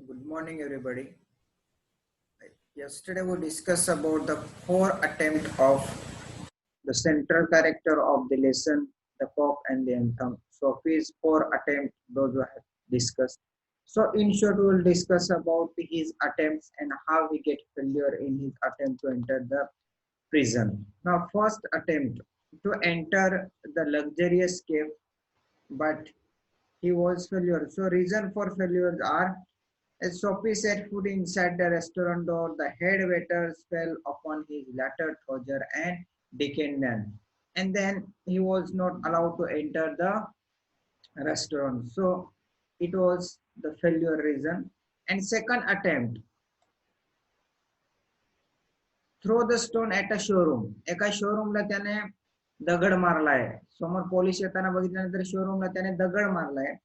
Good morning, everybody. Yesterday we discussed about the four attempt of the central character of the lesson, the cock and the anthem. Sophie's four attempt, those we have discussed. So in short, we will discuss about his attempts and how he get failure in his attempt to enter the prison. Now, first attempt to enter the luxurious cave, but he was failure. So reason for failures are as Sophie set foot inside the restaurant door, the head waiters fell upon his latter trouser and decayed, and then he was not allowed to enter the restaurant. So it was the failure reason. And second attempt, throw the stone at a showroom. एका शोरूमला त्याने दगड मारलाय. समोर police येताना बघितल्यानंतर शोरूमला त्याने दगड मारलाय.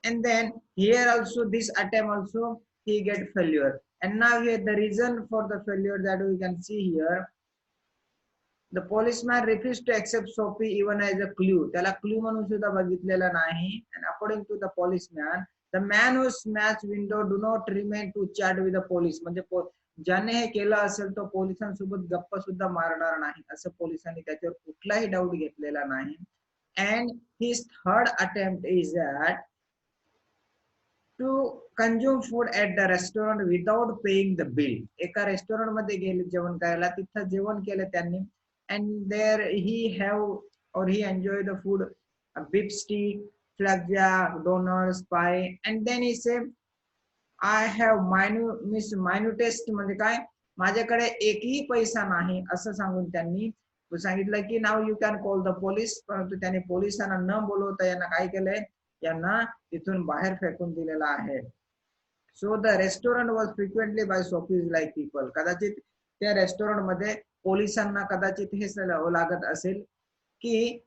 And then here also this attempt also he get failure. And now here the reason for the failure that we can see here. The policeman refused to accept Sophie even as a clue. त्याला clue म्हणून सुद्धा बघितलेला नाही. And according to the policeman, the man who smashed window do not remain to chat with the police. म्हणजे ज्याने हे केलं असेल तो पोलिसांसोबत गप्पा सुद्धा मारणार नाही असं पोलिसांनी त्याच्यावर कुठलाही डाऊट घेतलेला नाही. And his third attempt is that to consume food at the restaurant without paying the bill. एका रेस्टॉरंट मध्ये गेले जेवण करायला, तिथं जेवण केलं त्यांनी. And there he have or he enjoy the food, a beef steak, flapjack, donuts, pie, and then he say, I have minutest म्हणजे काय, माझ्याकडे एकही पैसा नाही असं सांगून त्यांनी सांगितलं की now you can call the police. परंतु त्यांनी पोलिसांना न बोलवता यांना काय केलंय, यांना तिथून बाहेर फेकून दिलेला आहे. So the restaurant was frequently by Soapy's like people. कदाचित त्या रेस्टॉरंट मध्ये पोलिसांना कदाचित हे लागत असेल की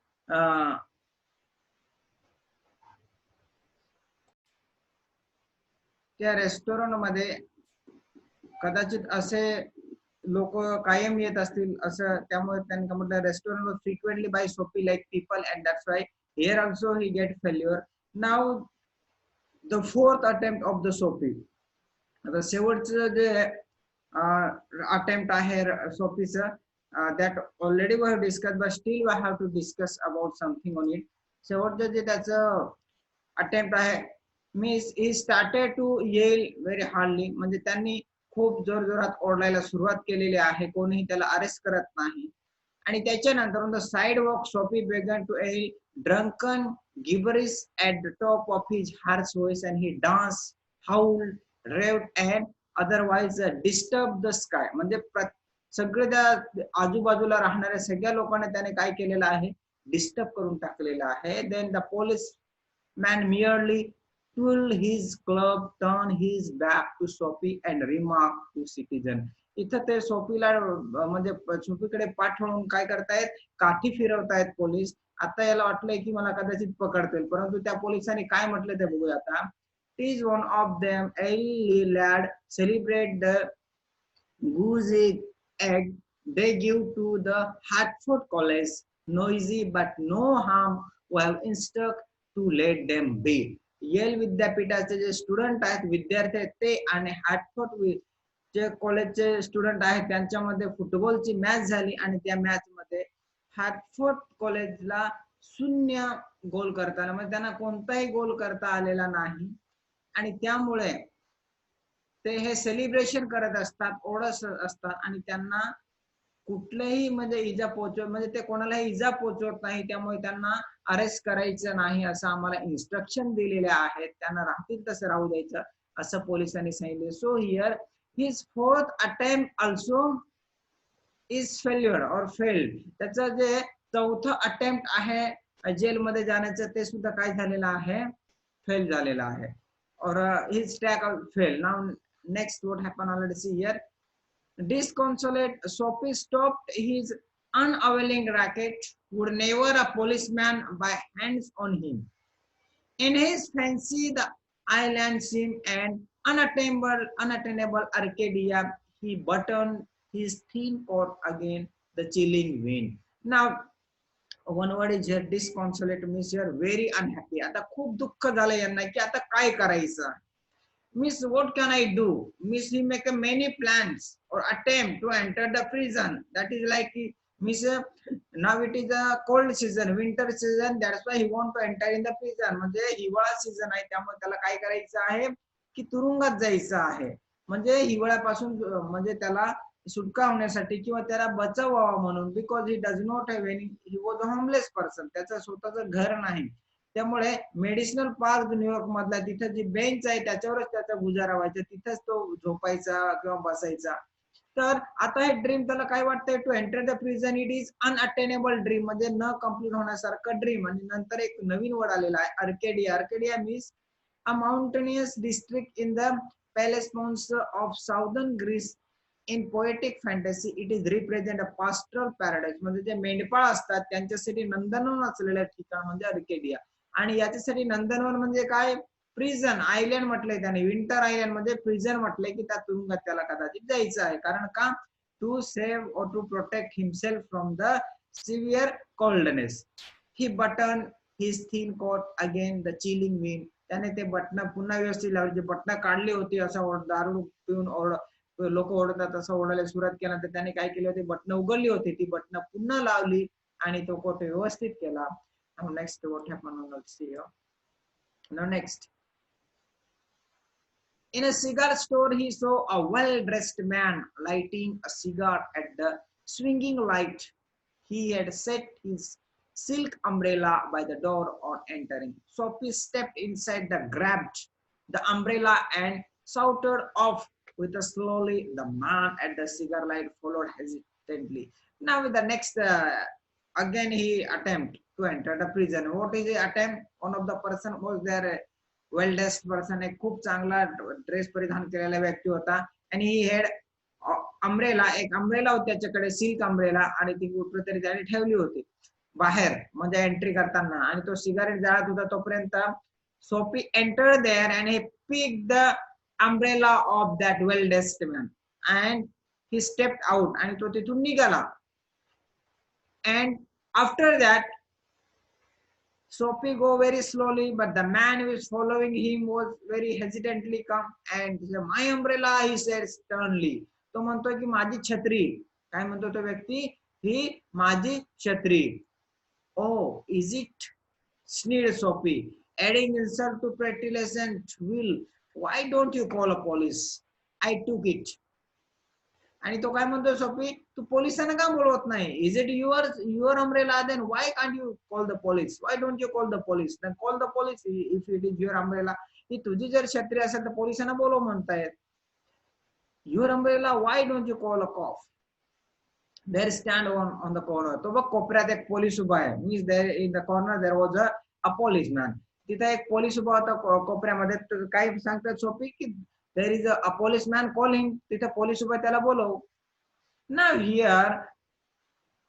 त्या रेस्टॉरंट मध्ये कदाचित असे लोक कायम येत असतील असं, त्यामुळे त्यांनी म्हटलं restaurant was frequently by Soapy like people and that's why here also he get failure. Now the fourth attempt of the Soapy. आता शेवटचं जे अटेम्प्ट आहे सोफीचं, that already we have discussed, but still we have to discuss about something on it. शेवटचं जे त्याचं attempt आहे, means he started to yell very hardly. म्हणजे त्यांनी खूप जोरजोरात ओरडायला सुरुवात केलेली आहे, कोणीही त्याला अरेस्ट करत नाही. आणि त्याच्यानंतर on the side walk Sophie began to a drunken gibberish at the top of his harsh voice, and he danced, howled, raved and otherwise disturbed the sky. म्हणजे सगळे त्या आजूबाजूला राहणाऱ्या सगळ्या लोकांना त्याने काय केलेलं आहे, डिस्टर्ब करून टाकलेलं आहे. Then the police man merely pulled his club, turned his back to Sophie and remarked to citizen. इथं ते सोफीला म्हणजे सोफीकडे पाठवून काय करतायत, काठी फिरवतायत पोलीस. आता याला वाटलंय की मला कदाचित पकडतील, परंतु त्या पोलिसांनी काय म्हटलं ते बघूया आता. Is one of them a lad celebrate the goose egg they give to the Hartford College, noisy but no harm, who have instruct to let them be. Yale विद्यापीठाचे जे स्टुडंट आहेत, विद्यार्थी आहेत ते, आणि हार्टफोर्ड जे कॉलेजचे स्टुडंट आहेत त्यांच्यामध्ये फुटबॉलची मॅच झाली आणि त्या मॅच मध्ये हार्टफोर्ड कॉलेजला 0 गोल करताना, म्हणजे त्यांना कोणताही गोल करता आलेला नाही. आणि त्यामुळे ते हे सेलिब्रेशन करत असतात, ओढत असतात, आणि त्यांना कुठलेही म्हणजे इजा पोहोचवत, म्हणजे ते कोणालाही इजा पोहोचवत नाही. त्यामुळे त्यांना अरेस्ट करायचं नाही असं आम्हाला इन्स्ट्रक्शन दिलेले आहेत, त्यांना राहतील तसं राहू द्यायचं असं पोलिसांनी सांगितले. So here his fourth attempt also is failure और फेल्ड. त्याचं जे चौथं अटेम्प्ट आहे जेलमध्ये जाण्याचं ते सुद्धा काय झालेलं आहे, फेल झालेलं आहे. और his track fail. Now next what happen already see here. Disconsolate, Sophie stopped his unavailing racket, would never a policeman by hands on him. In his fancy, the island seemed an unattainable Arcadia. He buttoned his thin coat against the chilling wind. Now, one word is here, disconsolate means here very unhappy. आता खूप दुःख झालं यांना की आता काय करायचं. Miss, what can I do? Miss, he make a many plans or attempt to enter the prison. That is like, Miss, now it is a cold season, winter season. That's why he want to enter in the prison. म्हणजे हिवाळा season आहे, त्यामुळे त्याला काय करायचं आहे की तुरुंगात जायचं आहे. म्हणजे हिवाळ्यापासून म्हणजे त्याला सुटका होण्यासाठी किंवा त्याला बचाव व्हावा म्हणून, because he does not have any, he was a homeless person, त्याचं स्वतःचं घर नाही. त्यामुळे मेडिसिनल पार्क न्यूयॉर्क मधला तिथं जी बेंच आहे त्याच्यावरच त्याचा गुजारा व्हायचा, तिथंच तो झोपायचा किंवा बसायचा. तर आता हे ड्रीम त्याला काय वाटतंय, to enter the prison it is unattainable dream, म्हणजे न कम्प्लीट होण्यासारखं ड्रीम. आणि नंतर एक नवीन वर्ड आलेला आहे Arcadia. Arcadia means a mountainous district in the Peloponnese of southern Greece. In poetic fantasy it is represent a pastoral paradise, म्हणजे जे मेंढपाळ असतात त्यांच्यासाठी नंदनवन असलेलं ठिकाण म्हणजे अर्केडिया. आणि याच्यासाठी नंदनवन म्हणजे काय, प्रिझन आयलंड म्हटलंय त्याने, विंटर आयलंड म्हणजे प्रिझन म्हटलंय की त्या तुरुंगात त्याला कदाचित जायचं आहे. कारण का, to save or to protect himself from the severe coldness. He button his thin coat again the chilling wind. त्याने ते बटन पुन्हा व्यवस्थित लावली, जे बटन काढली होती असं दारू पिऊन लोक ओढतात असं ओढायला सुरुवात केल्यानंतर त्याने काय केलं होते, बटन उघडली होती, ती बटन पुन्हा लावली आणि तो कोट व्यवस्थित केला. Now next, what happened on, let's see here. Now next, in a cigar store he saw a well-dressed man lighting a cigar at the swinging light. He had set his silk umbrella by the door on entering. Sophie stepped inside, grabbed the umbrella and shouted off with a slowly. The man at the cigar light followed hesitantly. Now with the next, again he attempt to enter the prison. What is the attempt? One of the person was there, well dressed person, एक खूप चांगला dress परिधान केलेला व्यक्ती होता. आणि ही head umbrella, एक umbrella होती त्याच्याकडे, सिल्क अम्ब्रेला, आणि ती कुठेतरी त्याने ठेवली होती बाहेर म्हणजे एंट्री करताना. आणि तो सिगारेट जाळत होता तोपर्यंत Soapy entered there and he pick the umbrella of that well dressed man and he stepped out. आणि तो तिथून निघाला. And after that, Sophie go very slowly, but the man who is following him was very hesitantly come and he said, my umbrella, he said sternly. तो म्हणतोय की माझी छत्री. काय म्हणतो तो व्यक्ती, ही माझी छत्री. Oh, is it? Sneered Sophie, adding insult to petulance and will. Why don't you call a police? I took it. आणि तो काय म्हणतो, सोफी तू पोलिसांना का बोलवत नाही? Is it your umbrella? Then why can't you call the police? Why don't you call the police? Then call the police if it is your umbrella. ही तुझी जर छत्री असेल तर पोलिसांना बोलव म्हणतायत. Your umbrella, why don't you call a cop? There stand on the corner. तो बघ कोपऱ्यात एक पोलीस उभा आहे. Means there in the corner there was a police man. तिथे एक पोलीस उभा होता कोपऱ्यामध्ये. काय सांगतात सोफी की there is a policeman, call him. तिथे पोलीस उभा, त्याला बोलव. Now here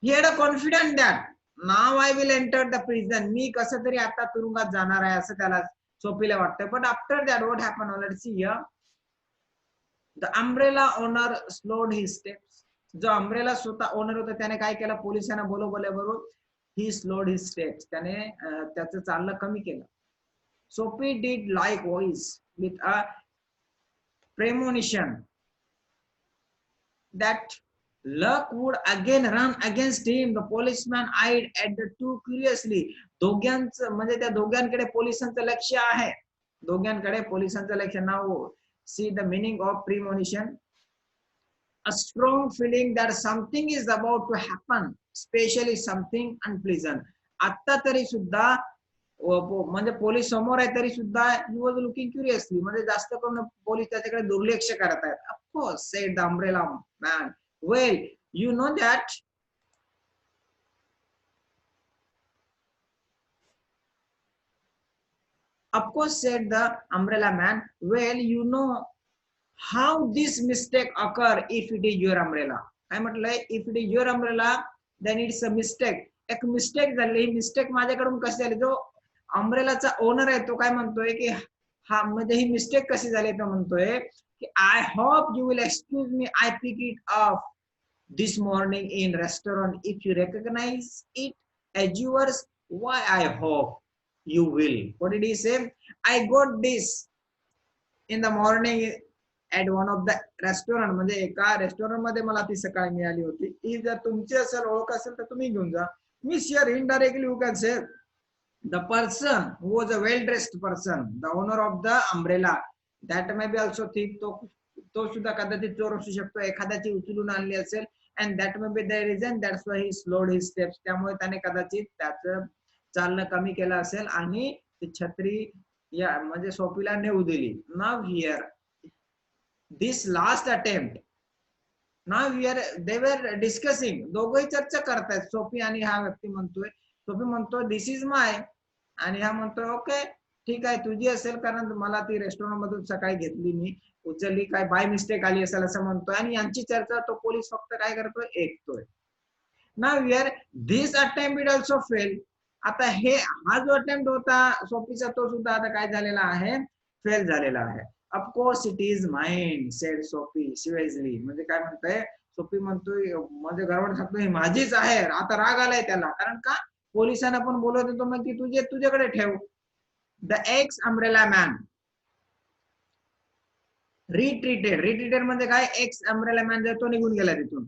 he had a confidence that now I will enter the prison. मी कसं तरी आता तुरुंगात जाणार आहे असं त्याला सोफीला वाटतं. But after that what happened? Let's see here. The umbrella owner slowed his steps. जो umbrella स्वतः ओनर होता त्याने काय केलं, पोलिसांना बोलवल्याबरोबर he slowed his steps. त्याने त्याचं चालणं कमी केलं. Sophie did likewise with a premonition that luck would again run against him. The policeman eyed at the two curiously. दोघांचं म्हणजे त्या दोघांकडे पोलिसांचं लक्ष आहे. दोघांकडे पोलिसांचं लक्ष. नाव see the meaning of premonition. A strong feeling that something is about to happen, especially something unpleasant. आता तरी सुद्धा म्हणजे पोलीस समोर आहे तरी सुद्धा ही वॉज लुकिंग क्युरियसली, म्हणजे जास्त करून पोलीस त्याच्याकडे दुर्लक्ष करत आहेत. Of course sed the umbrella man, well you know that of course said the umbrella man, well you know how this mistake occur if it is your umbrella. काय म्हटलंय, if it is your umbrella then it's a mistake. एक mistake झाली. Mistake माझ्याकडून कशी झाली? जो अम्ब्रेलाचा owner आहे तो काय म्हणतोय की हा म्हणजे ही मिस्टेक कशी झाली, तो म्हणतोय की I hope you will excuse me, I pick it up this morning in restaurant if you recognise it as yours. Why I hope you will. What did he say? I got this in the morning at one of the restaurant, म्हणजे एका restaurant मध्ये मला ती सकाळी मिळाली होती. ही जर तुमची असेल, ओळख असेल तर तुम्ही घेऊन जा. मी share indirectly you can say the person who was a well dressed person, the owner of the umbrella, that may be also thief. तो सुद्धा कदाचित चोर असू शकतो, एखाद्याची उचलून आणली असेल, and that may be the reason, that's why he slowed his steps. त्यामुळे त्याने कदाचित त्याचं चालणं कमी केलं असेल आणि ती छत्री या म्हणजे सोफीला नेऊ दिली. Now here this last attempt, now here they were discussing, दोघंही चर्चा करतायत. सोफी आणि हा व्यक्ती म्हणतोय, सोफी म्हणतोय दिस इज माय, आणि हा म्हणतोय ओके ठीक आहे तुझी असेल, कारण मला ती रेस्टॉरंट मधून सकाळी घेतली, मी उचलली, काय बाय मिस्टेक आली असेल असं म्हणतोय. आणि यांची चर्चा तो पोलीस फक्त काय करतोय, ऐकतोय. Now here this attempt it also fail. आता हे हा जो अटेम्प्ट होता सोफीचा, तो सुद्धा आता काय झालेला आहे, फेल झालेला आहे. Of course it is mind said Soapy viciously. म्हणजे काय म्हणतोय सोफी, म्हणतोय म्हणजे गरवण सांगतोय ही माझीच आहे. आता राग आलाय त्याला, कारण का पोलिसांना पण बोलवत होतो मग की तुझ्याकडे ठेव. The x umbrella man retreated म्हणजे काय, एक्स अम्ब्रेला मॅन जर तो निघून गेला तिथून.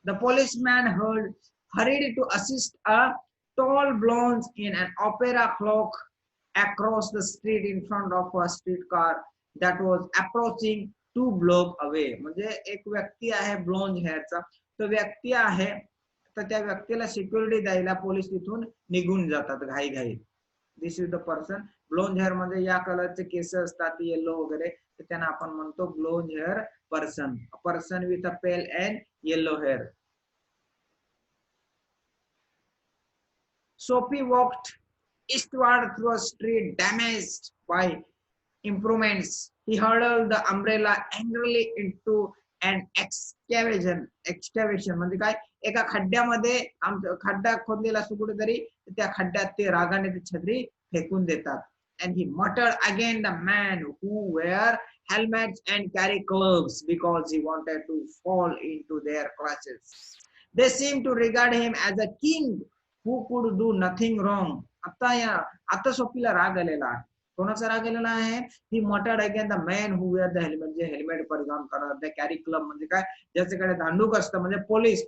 The policeman hurried to assist a tall blonde in an opera cloak across the street in front of a streetcar that was approaching 2 blocks away. म्हणजे एक व्यक्ती आहे ब्लॉन्ड हेअरचा, तो व्यक्ती आहे, तर त्या व्यक्तीला सिक्युरिटी द्यायला पोलीस तिथून निघून जातात घाई घाई. This is the person. Blonde hair म्हणजे या कलरचे केस असतात येलो वगैरे, तर त्यांना आपण म्हणतो blond hair person. Person with a pale and yellow hair. Sophie walked eastward through a street damaged by improvements. He hurled the umbrella angrily into an excavation म्हणजे काय, एका खड्ड्यामध्ये, खड्डा खोदलेला असतो कुठेतरी, त्या खड्ड्यात ते रागाने ती छत्री फेकून देतात. And he muttered again the man who wear helmets and carry clubs because he wanted to fall into their clutches. They seemed to regard him as a king who could do nothing wrong. आता सोफीला राग आलेला आहे. कोणाचा राग आलेला आहे, he muttered again the man who wear the helmet, जे helmet परिधान करतात, द कॅरी क्लब म्हणजे काय, ज्याच्याकडे धांडूक असतं, म्हणजे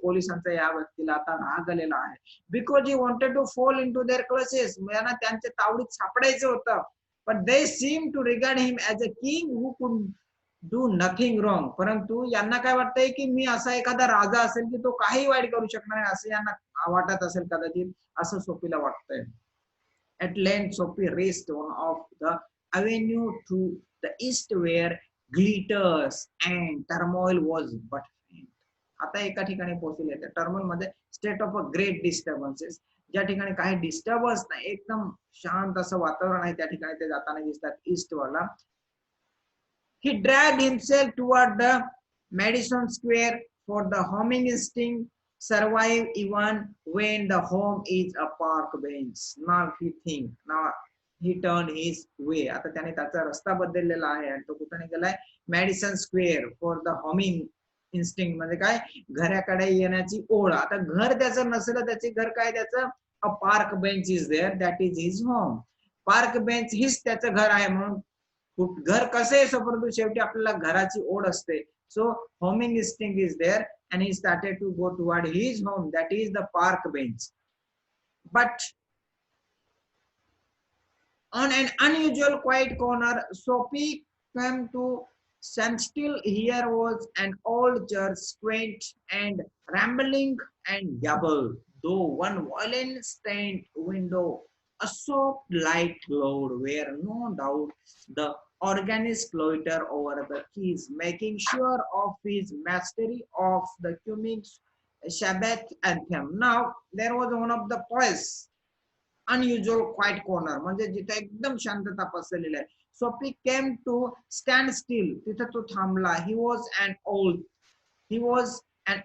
पोलिसांचा या व्यक्तीला आता राग आलेला आहे. Because he wanted to fall into their clutches, यांना त्यांच्या तावडीत सापडायचं होतं. पण they seem to regard him as a king who could do nothing wrong. परंतु यांना काय वाटतंय की मी असा एखादा राजा असेल की तो काही वाईट करू शकणार नाही, असं यांना वाटत असेल कदाचित, असं सोफीला वाटतंय. At length Sophie reached one of the avenue to the east where glitters and turmoil was but faint. आता एका ठिकाणी पोहोचले, त्या टर्मोल मध्ये state of a great disturbances, ज्या ठिकाणी काही डिस्टर्बन्स नाही, एकदम शांत असं वातावरण आहे, त्या ठिकाणी ते जाताना दिसतात ईस्ट वरला. He dragged himself toward the Madison Square, for the homing instinct survive even when the home is a park bench. Now he turned his way. आता त्याने त्याचा रस्ता बदललेला आहे आणि तो कुठे गेलाय, Madison square. For the homing instinct म्हणजे काय, घराकडे येण्याची ओढ. आता घर त्याचं नसलं, त्याचे घर काय, त्याचं a park bench is there, that is his home. Park bench हीच त्याचं घर आहे. म्हणून घर कसं आहे, परंतु शेवटी आपल्याला घराची ओढ असते. So homing instinct is there and he started to go toward his home, that is the park bench. But on an unusual quiet corner, Sophie came to stand still. Here was an old church, quaint and rambling and gable, though one violent stained window, a soft light glowed where no doubt the organist loiter over the keys, making sure of his mastery of the coming Shabbat anthem. Now there was one of the poets, unusual quiet corner, म्हणजे जिथे एकदम शांतता पसरलेली आहे. Sophie came to stand still. तिथे तो थांबला. He was an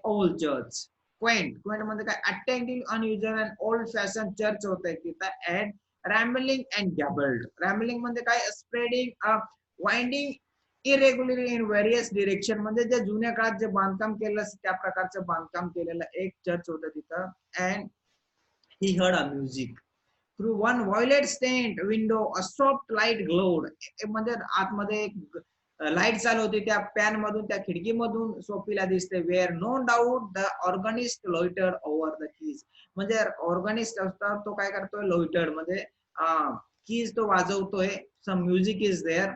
old church. Quaint म्हणजे काय, attentive, unusual and old fashioned church होते तिथे. And rambling and gabbled. Rambling म्हणजे काय, spreading a winding irregularly in various direction, म्हणजे जे जुन्या काळात जे बांधकाम केलं त्या प्रकारचं बांधकाम केलेलं एक चर्च होतं तिथं. And he heard a music. Through one violet stained window, a soft light glowed. म्हणजे आतमध्ये एक लाईट चालू होती त्या पॅन मधून त्या खिडकीमधून सोफीला दिसते. Where no doubt the organist loiter over the keys. म्हणजे ऑर्गनिस्ट असतात तो काय करतोय, लोइटर म्हणजे कीज तो वाजवतोय. Some music is there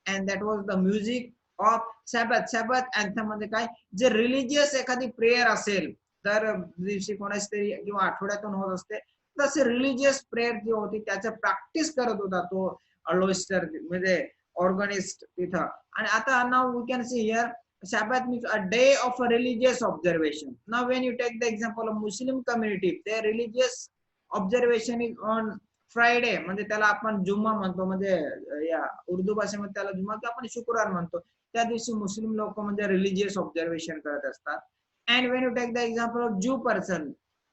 and that was the music of Sabbath. Sabbath anthem म्हणजे काय, जे रिलिजियस एखादी प्रेयर असेल तर दिवशी कोणाच तरी किंवा आठवड्यातून होत असते, तसे रिलिजियस प्रेयर जी होती त्याचं प्रॅक्टिस करत होता तो लोइस्टर म्हणजे ऑर्गनिस्ट तिथं. आणि आता now we can see here Sabbath means a day of a religious observation. Now when you take the example of Muslim community, their religious observation is on Friday, म्हणजे त्याला आपण जुम्मा म्हणतो, म्हणजे या उर्दू भाषेमध्ये त्याला जुम्मा किंवा आपण शुक्रवार म्हणतो. त्या दिवशी मुस्लिम लोक म्हणजे रिलिजियस ऑब्झर्वेशन करत असतात. And when you take the example of Jew person,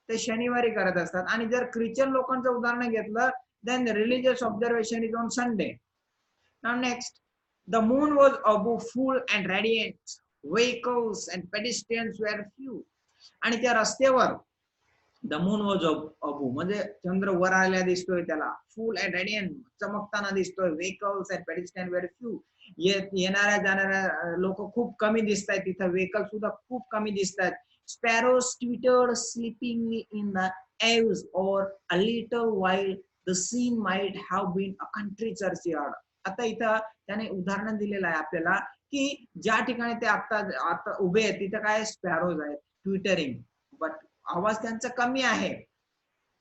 ते शनिवारी करत असतात. आणि जर ख्रिश्चन लोकांचं उदाहरण घेतलं then religious observation is on Sunday. Now next, the moon was above full and radiant. Vehicles and pedestrians were few. आणि त्या रस्त्यावर द मून वॉज अबू म्हणजे चंद्र वर आलेला दिसतोय त्याला, फुल अँड रेडियंट चमकताना दिसतोय. Vehicles and pedestrian very few. येणाऱ्या जाणाऱ्या लोक खूप कमी दिसत आहेत तिथं, व्हेकल सुद्धा खूप कमी दिसत आहेत. Sparrows twittered sleeping in the eaves or a little while the scene might have been a country churchyard. आता इथं त्याने उदाहरण दिलेलं आहे आपल्याला की ज्या ठिकाणी ते आता उभे आहेत तिथं काय स्पॅरोज आहेत ट्विटरिंग, बट आवाज त्यांचा कमी आहे.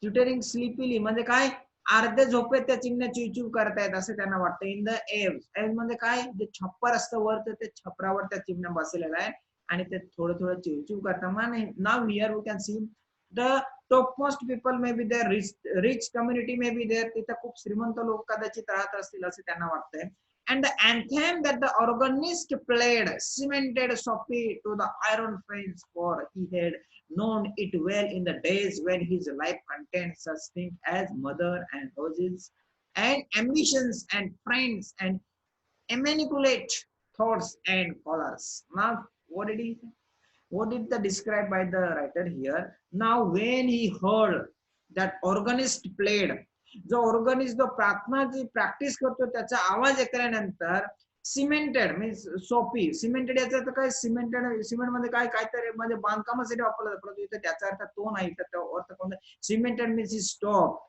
ट्विटरिंग स्लीपिली म्हणजे काय, अर्धे झोपेत त्या चिमण्या चिवचिव करतायत असं त्यांना वाटतं. इन द एव्ज, एव्ज म्हणजे काय, जे छप्पर असतं वर ते छपरावर त्या चिमण्या बसलेल्या आहे आणि ते थोडं थोडं चिवचिव करतात. Now here we can see the topmost people may be there, rich community may be there, तिथं खूप श्रीमंत लोक कदाचित राहत असतील असं त्यांना वाटतंय. And the anthem that the organist played cemented Sophie to the iron fence, for he had known it well in the days when his life contained such things as mother and roses and ambitions and friends and immaculate thoughts and colors. Now, what did the described by the writer here? Now, when he heard that organist played, जो ऑर्गनिस्ट जो प्रार्थना जी practice करतो त्याचा आवाज ऐकल्यानंतर, cemented means सोपी, cemented याचा अर्थ काय, सिमेंटेड सिमेंट मध्ये काय काहीतरी म्हणजे बांधकामासाठी वापरला जातो, इथे त्याचा अर्थ तो नाही, तर तो अर्थ कोणता, cemented means he stop,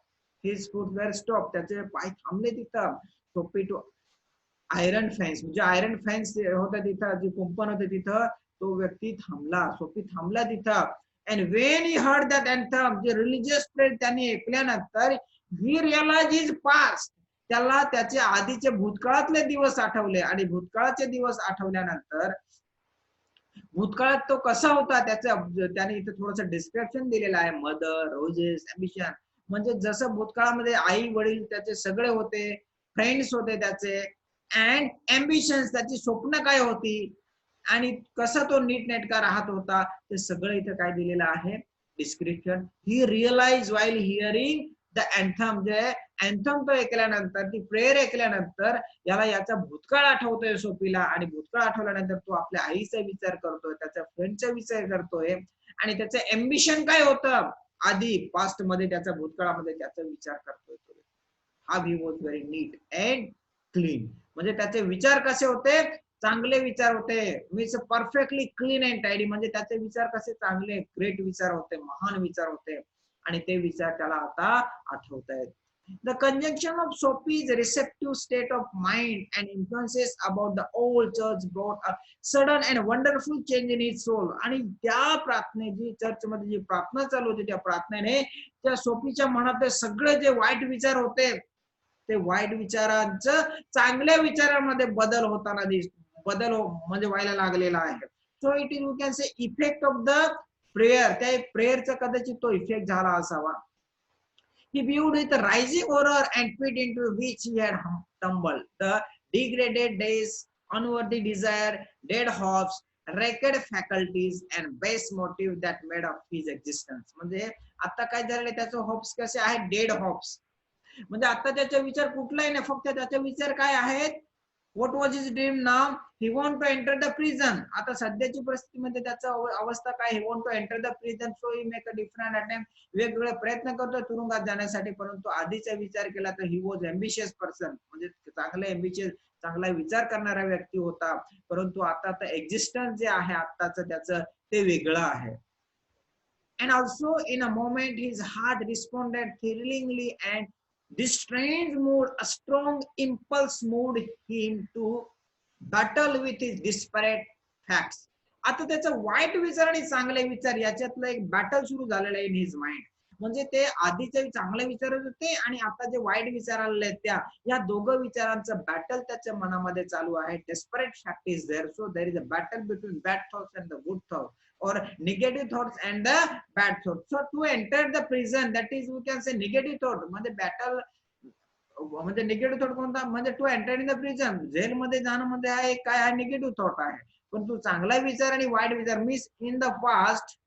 his footwear stop, त्याचे पाय थांबले तिथं. सोपी टू आयरन फेन्स, म्हणजे आयरन फेन्स होता तिथं, जे कुंपण होते तिथं, तो व्यक्ती थांबला, सोपी थांबला तिथं. And when he heard that anthem, जे रिलिजियस प्रेयर त्यांनी ऐकल्यानंतर, ही रिअलाइज हिज पास्ट, त्याला त्याचे आधीचे भूतकाळातले दिवस आठवले. आणि भूतकाळाचे दिवस आठवल्यानंतर भूतकाळात तो कसा होता त्याचं त्याने इथे थोडंसं डिस्क्रिप्शन दिलेलं आहे. मदर, रोजेस, अम्बिशन, म्हणजे जसं भूतकाळामध्ये आई वडील त्याचे सगळे होते, फ्रेंड्स होते त्याचे, अँड अम्बिशन्स, त्याची स्वप्न काय होती, आणि कसा तो नीटनेटका राहत होता, ते सगळं इथे काय दिलेलं आहे description. He realise while hearing the anthem, जे अँथम तो ऐकल्यानंतर, ती प्रेयर ऐकल्यानंतर याला याचा भूतकाळ आठवतोय सोपीला. आणि भूतकाळ आठवल्यानंतर तो आपल्या आईचा विचार करतोय, त्याच्या फ्रेंडचा विचार करतोय, आणि त्याचं एम्बिशन काय होतं आधी पास्ट मध्ये, त्याच्या भूतकाळामध्ये त्याचा विचार करतोय. हा he was very neat and clean, म्हणजे त्याचे विचार कसे होते, चांगले विचार होते, means perfectly clean and tidy, म्हणजे त्याचे विचार कसे चांगले ग्रेट विचार होते, महान विचार होते, आणि ते विचार त्याला आता आठवत आहेत. The conjunction of Sophie's receptive state of mind and influences about the old church brought a sudden and wonderful change in his soul. आणि त्या प्रार्थनेची, चर्च मध्ये जी प्रार्थना चालू होती, त्या प्रार्थनेने त्या सोफीच्या मनात सगळे जे वाईट विचार होते, ते वाईट विचारांचं चांगल्या विचारांमध्ये बदल होताना म्हणजे व्हायला लागलेला आहे. So it is we can say effect of the prayer, त्या प्रेयरचा कदाचित तो इफेक्ट झाला असावा. He viewed with rising horror and pit into which he had tumbled, the degraded days, unworthy desire, dead hopes, wrecked faculties and base motive that made up his existence. म्हणजे आता काय झालेलं, त्याचे होप्स कसे आहेत, dead hopes, म्हणजे आता त्याचा विचार कुठलाही नाही, फक्त त्याचे विचार काय आहेत, what was his dream now, he want to enter the prison. आता सध्याची परिस्थितीमध्ये त्याचा अवस्था काय, he want to enter the prison, so he make a different attempt, वेगवेगळे प्रयत्न करतोय तुरुंगात जाण्यासाठी. परंतु आधीचा विचार केला तर ही वॉज एम्बिशियस पर्सन, म्हणजे चांगले एम्बिशियस, चांगला विचार करणारा व्यक्ती होता, परंतु आता एक्झिस्टन्स जे आहे आत्ताचं त्याचं ते वेगळं आहे. And also in a moment his heart responded thrillingly, and this strange mood, a strong impulse moved him to battle with his disparate facts. आता त्याचा वाईट विचार आणि चांगले विचार याच्यातलं एक बॅटल सुरू झालेलं आहे इन हिज माइंड. म्हणजे ते आधीचे चांगले विचार होते आणि आता जे वाईट विचार आलेले आहेत त्या या दोघं विचारांचं बॅटल त्याच्या मनामध्ये चालू आहे. Desperate fact is there, so there is a battle between bad thoughts and the good thoughts, or negative thoughts and the bad thoughts. So to enter the prison, that is we can say negative thought म्हणजे battle म्हणजे negative thought कोणता म्हणजे to enter in the prison, jail मध्ये जाणं मध्ये आहे काय आहे negative thought आहे. पण तू चांगला विचार आणि वाईट विचार means in the past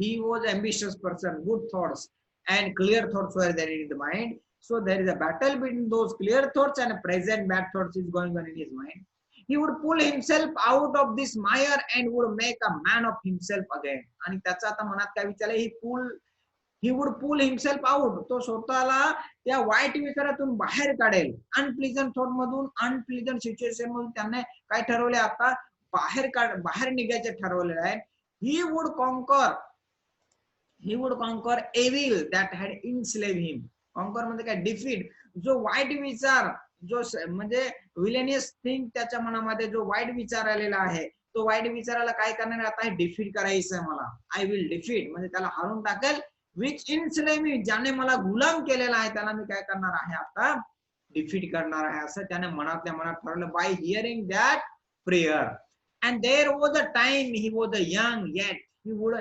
he was ambitious person, good thoughts and clear thoughts were there in the mind. So there is a battle between those clear thoughts and present bad thoughts is going on in his mind. He would pull himself out of this mire and would make a man of himself again. आणि त्याचा आता मनात काय विचार आहे, he would pull himself out, तो स्वतःला त्या वाईट विचारातून बाहेर काढेल. अनप्लीजंट थॉट मधून, अनप्लीजंट सिच्युएशन मधून त्याने काय ठरवले, आता बाहेर निघायचे ठरवलेले आहे. he would conquer evil that had enslaved him. conquer म्हणजे काय, डिफीट. जो वाईट विचार, जो म्हणजे विलेनियस थिंग त्याच्या मनामध्ये जो वाईट विचार आलेला आहे, तो वाईट विचाराला काय करणार आता, डिफीट करायचं आहे मला. आय विल डिफीट म्हणजे त्याला हारून टाकेल. विच इन्स्लेव्ह मी, ज्याने मला गुलाम केलेला आहे त्याला मी काय करणार आहे आता, डिफीट करणार आहे, असं त्याने मनातल्या मनात ठरवलं. By hearing that prayer. And there was a time he was a young yet he would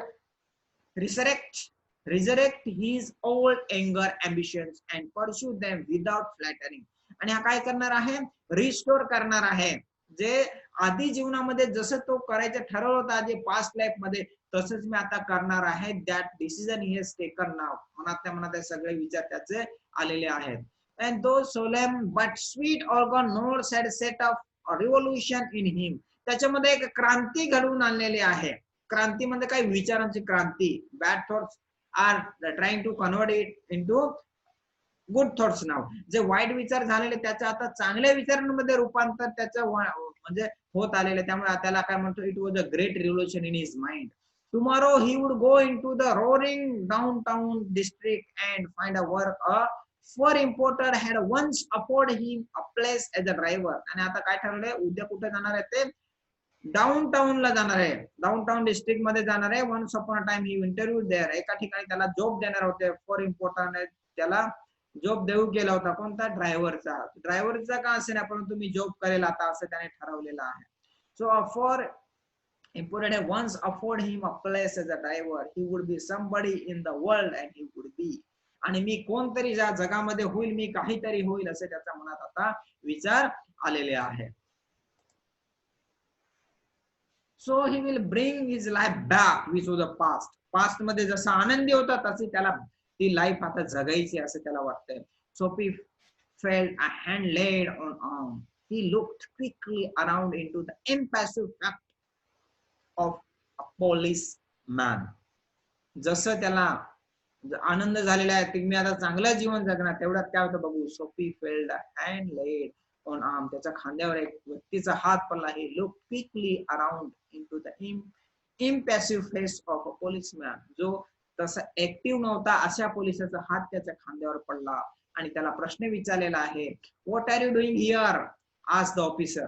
resurrect his old anger ambitions and pursue them without flattering. आणि हा काय करणार आहे, रिस्टोर करणार आहे. जे आधी जीवनामध्ये जसं तो करायचं ठरवलं होतं आधी पास्ट लाईफ मध्ये, तसंच मी आता करणार आहे. That decision he has taken now. मनातल्या मनात सगळे विचार त्याचे आलेले आहेत. and those solemn but sweet organ notes had set up a revolution in him. त्याच्यामध्ये एक क्रांती घडवून आणलेली आहे. क्रांती म्हणजे काय, विचारांची क्रांती. Bad thoughts are trying to convert it into good thoughts now. जे वाईट विचार झालेले त्याचं आता चांगल्या विचारांमध्ये रूपांतर त्याचं म्हणजे होत आलेलं. त्यामुळे त्याला काय म्हणतो, it was a great revolution in his mind. Tomorrow he would go into the roaring downtown district and find a work. A fur importer had once afford him a place as a driver. आणि आता काय ठरवलंय, उद्या कुठे जाणार आहे ते, डाउनटाउनला जाणार आहे, डाउनटाउन डिस्ट्रिक्ट मध्ये जाणार आहे. Once upon a time he interview there. एका ठिकाणी त्याला जॉब देणार होते. फॉर इम्पॉर्टंट त्याला जॉब देऊ केला होता, कोणता, ड्रायव्हरचा का असे ना, परंतु मी जॉब करेल आता, असं त्याने ठरवलेलं आहे. सो फॉर इम्पॉर्टंट आहे, once afford him a place as a driver he would be somebody in the world and he would be. आणि मी कोणतरी ज्या जगामध्ये होईल, मी काहीतरी होईल, असे त्याच्या मनात आता विचार आलेले आहे. So he will bring his life back which was the past. Past मध्ये जसा आनंदी होता तशी त्याला ती लाईफ आता जगायची असं त्याला वाटतंय. Sophie felt a hand laid on arm. He looked quickly around into the impassive fact of a policeman. जसं त्याला आनंद झालेला आहे की मी आता चांगलं जीवन जगणार, तेवढ्यात काय होतं बघू. Sophie felt a hand laid on arm. त्याच्या खांद्यावर एक व्यक्तीचा हात पडला. He looked quickly around into the impassive face of a policeman. जो तसा ऍक्टिव्ह नव्हता अशा पोलिसाचा हात त्याच्या खांद्यावर पडला आणि त्याला प्रश्न विचारलेला आहे. What are you doing here, asked the officer.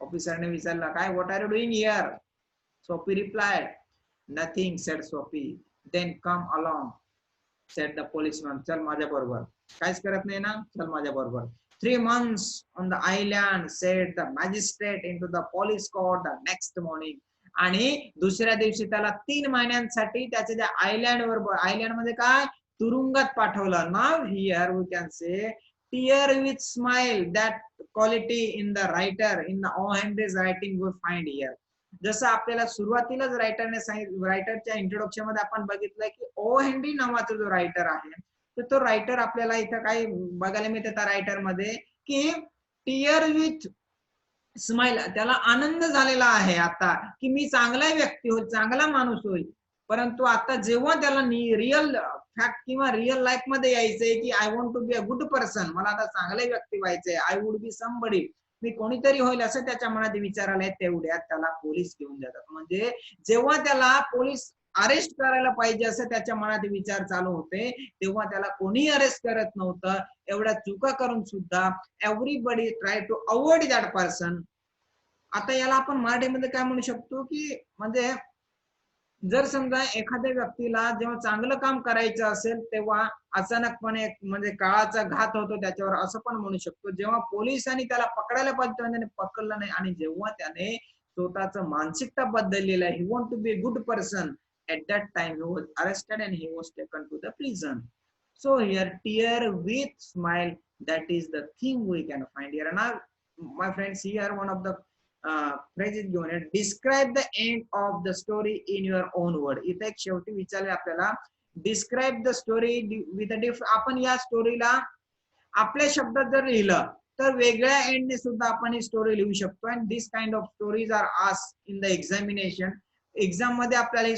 ऑफिसरने विचारला, काय, what are you doing here. Soapy replied, nothing, said Soapy. Then come along, said the policeman. चल माझ्या बरोबर. काहीच करत नाही ना, चल माझ्या बरोबर. 3 months on the island, said the magistrate into the police court the next morning. आणि दुसऱ्या दिवशी त्याला 3 महिन्यांसाठी त्याच्या त्या आयलँड वर, आयलँड मध्ये काय, तुरुंगात पाठवलं. Now here we can say tear with smile that quality in the writer in the O Henry's writing we find here. जसं आपल्याला सुरुवातीलाच रायटरने सांगितलं, रायटरच्या इंट्रोडक्शन मध्ये आपण बघितलं की ओ हेनरी नावाचा जो रायटर आहे, तर तो रायटर आपल्याला इथं काय बघायला मिळतं त्या रायटर मध्ये की टीयर विथ स्माइल, त्याला आनंद झालेला आहे आता की मी चांगला व्यक्ती होईल, चांगला माणूस होईल. परंतु आता जेव्हा त्याला रिअल फॅक्ट किंवा रिअल लाईफ मध्ये यायचंय की I want to be a good person, मला आता चांगले व्यक्ती व्हायचंय, आय वुड बी समबडी, मी कोणीतरी होईल असं त्याच्या मनात विचार आलाय, तेवढ्यात त्याला पोलीस घेऊन जातात. म्हणजे जेव्हा त्याला पोलीस अरेस्ट करायला पाहिजे असं त्याच्या मनात विचार चालू होते, तेव्हा त्याला कोणी अरेस्ट करत नव्हतं. एवढ्या चुका करून सुद्धा everybody try to avoid that person. आता याला आपण मराठीमध्ये काय म्हणू शकतो की म्हणजे जर समजा एखाद्या व्यक्तीला जेव्हा चांगलं काम करायचं असेल तेव्हा अचानकपणे म्हणजे काळाचा घात होतो त्याच्यावर, असं पण म्हणू शकतो. जेव्हा पोलिसांनी त्याला पकडायला पाहिजे तेव्हा त्याने पकडलं नाही, आणि जेव्हा त्याने स्वतःच मानसिकता बदललेलं आहे, he want to be a good person, at that time he was arrested and he was taken to the prison. So here tear with smile, that is the thing we can find here. Now my friends, here one of the phrases given आहे, describe the end of the story in your own word. इथे एक शेवटी विचारले आपल्याला, describe the story with a different, आपण या स्टोरीला आपल्या शब्दात जर लिहिलं तर वेगळ्या एंडने सुद्धा आपण ही स्टोरी लिहू शकतो. And this kind of stories are asked in the examination. Exam मध्ये आपल्याला